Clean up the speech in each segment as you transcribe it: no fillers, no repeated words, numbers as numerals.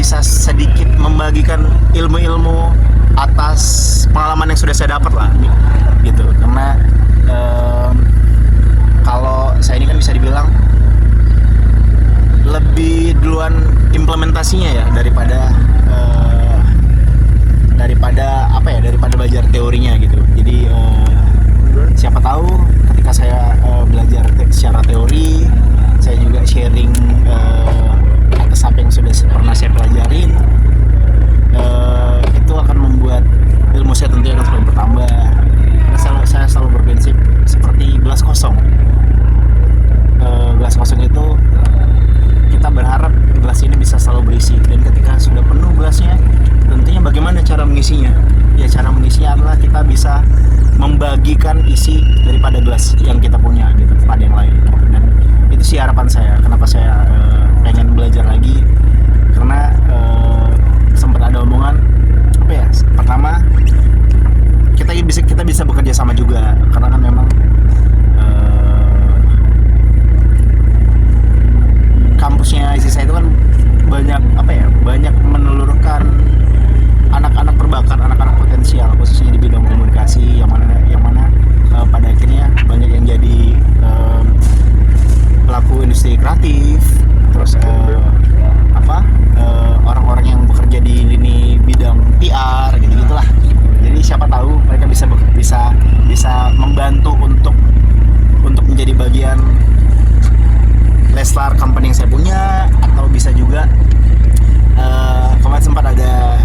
bisa sedikit membagikan ilmu-ilmu atas pengalaman yang sudah saya dapat lah gitu. Karena kalau saya ini kan bisa dibilang lebih duluan implementasinya ya daripada belajar teorinya gitu. Jadi siapa tahu ketika saya belajar secara teori, saya juga sharing atas apa yang sudah pernah saya pelajarin, itu akan membuat ilmu saya tentunya akan semakin bertambah. Karena saya selalu berprinsip seperti gelas kosong. Gelas kosong itu kita berharap gelas ini bisa selalu berisi, dan ketika sudah penuh gelasnya, tentunya bagaimana cara mengisinya? Ya, cara mengisinya adalah kita bisa membagikan isi daripada gelas yang kita punya gitu kepada yang lain. Dan itu sih harapan saya. Kenapa saya pengen belajar lagi? Karena sempat ada omongan apa ya? Pertama, kita bisa bekerja sama juga, karena kan memang kampusnya isi saya itu kan banyak menelurkan anak-anak berbakat, anak-anak potensial, khususnya di bidang komunikasi, yang mana pada akhirnya banyak yang jadi pelaku industri kreatif, terus orang-orang yang bekerja di lini bidang PR gitu-gitulah. Jadi siapa tahu mereka bisa membantu untuk menjadi bagian Leslar company yang saya punya, atau bisa juga kemarin sempat ada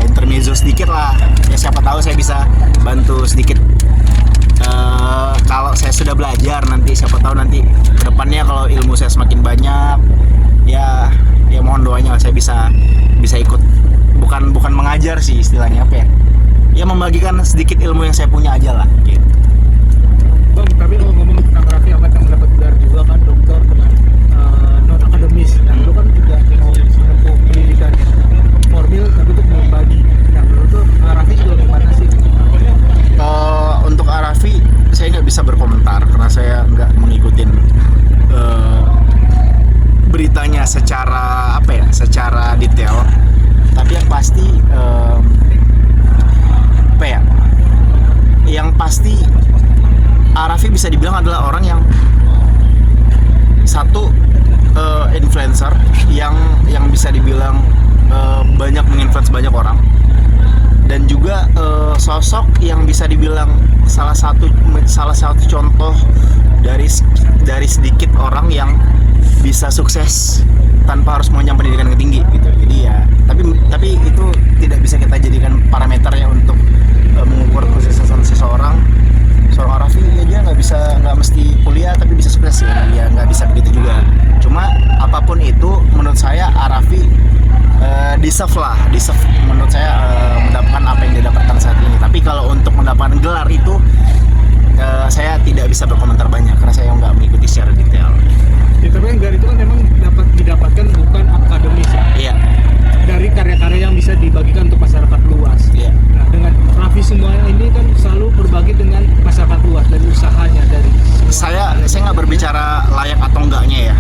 intermezzo sedikit lah ya, siapa tahu saya bisa bantu sedikit. Kalau saya sudah belajar, nanti siapa tahu nanti kedepannya kalau ilmu saya semakin banyak, ya mohon doanya saya bisa ikut, bukan mengajar sih istilahnya, ya membagikan sedikit ilmu yang saya punya aja lah gitu. Bang, tapi kalau ngomong tentang Raffi Ahmad yang mendapat gelar juga kan dokter dengan non akademis, dan lu kan juga mau menempuh pendidikan formil tapi untuk membagi. Nah, menurut lu Raffi juga gimana sih? Untuk Raffi saya nggak bisa berkomentar karena saya nggak mengikutin beritanya secara detail. Tapi yang pasti yang pasti Raffi bisa dibilang adalah orang yang satu influencer yang bisa dibilang banyak menginfluence banyak orang, dan juga sosok yang bisa dibilang salah satu contoh dari sedikit orang yang bisa sukses tanpa harus mengenyam pendidikan yang tinggi gitu. Jadi ya tapi itu tidak bisa kita jadikan parameter ya untuk mengukur kesuksesan seseorang. Seorang Raffi aja nggak mesti kuliah tapi bisa sukses ya nggak bisa begitu juga. Cuma apapun itu menurut saya Raffi deserve menurut saya mendapatkan apa yang dia dapatkan saat ini. Tapi kalau untuk mendapatkan gelar itu saya tidak bisa berkomentar banyak karena saya nggak mengikuti secara detail. Ya, tapi kan gelar itu kan memang dapat didapatkan bukan akademis ya. Iya. Dari karya-karya yang bisa dibagikan untuk masyarakat luas. Iya. Nah, dengan Raffi semuanya ini kan selalu berbagi dengan masyarakat luas dari usahanya, dari saya nggak berbicara layak atau enggaknya ya.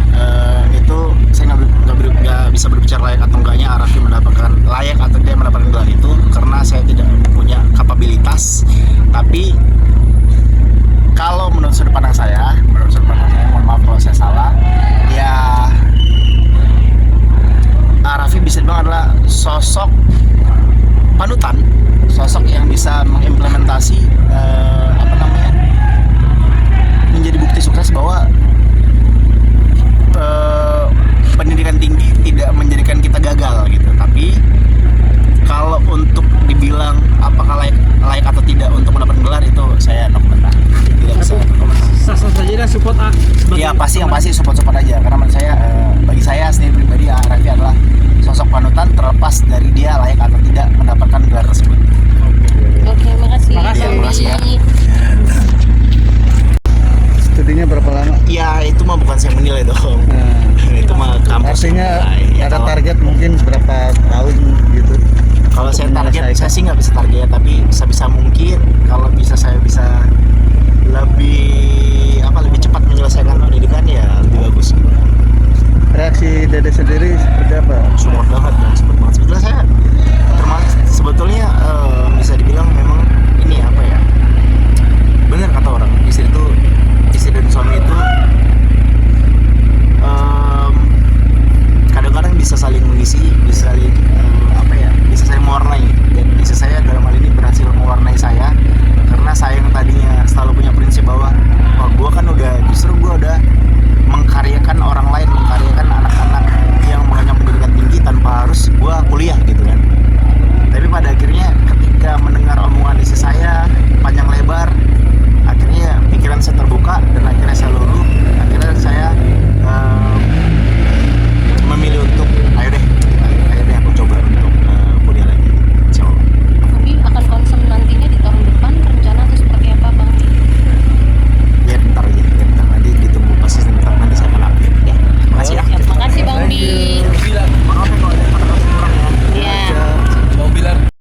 Itu saya nggak bisa berbicara layak atau enggaknya Raffi mendapatkan layak atau dia mendapatkan gelar itu, karena saya tidak punya kapabilitas. Tapi kalau menurut sudut pandang saya, mohon maaf kalau saya salah, ya Raffi bisa dibilang adalah sosok panutan, sosok yang bisa mengimplementasi menjadi bukti sukses bahwa pendidikan tinggi tidak menjadikan kita gagal gitu. Tapi kalau untuk dibilang apakah layak atau tidak untuk mendapatkan gelar, itu saya no komentar, tidak bisa berkomentar. sah-sah saja dan support Ya pasti support aja, karena menurut saya bagi saya sendiri pribadi Raffi adalah sosok panutan terlepas dari dia layak atau tidak mendapatkan gelar tersebut. Oke, makasih. Ya, makasih ya. Studinya berapa lama? Ya itu mah bukan saya menilai dong. Itu mah kampus. Artinya Ya, ada kalau- target mungkin berapa tahun gitu. Kalau saya Untuk target, menyelesaikan. saya sih nggak bisa target, tapi sebisa mungkin kalau saya bisa lebih cepat menyelesaikan pendidikan ya lebih bagus. reaksi Dede sendiri seperti apa? support banget dan support banget. Sebetulnya saya termasuk sebetulnya bisa dibilang memang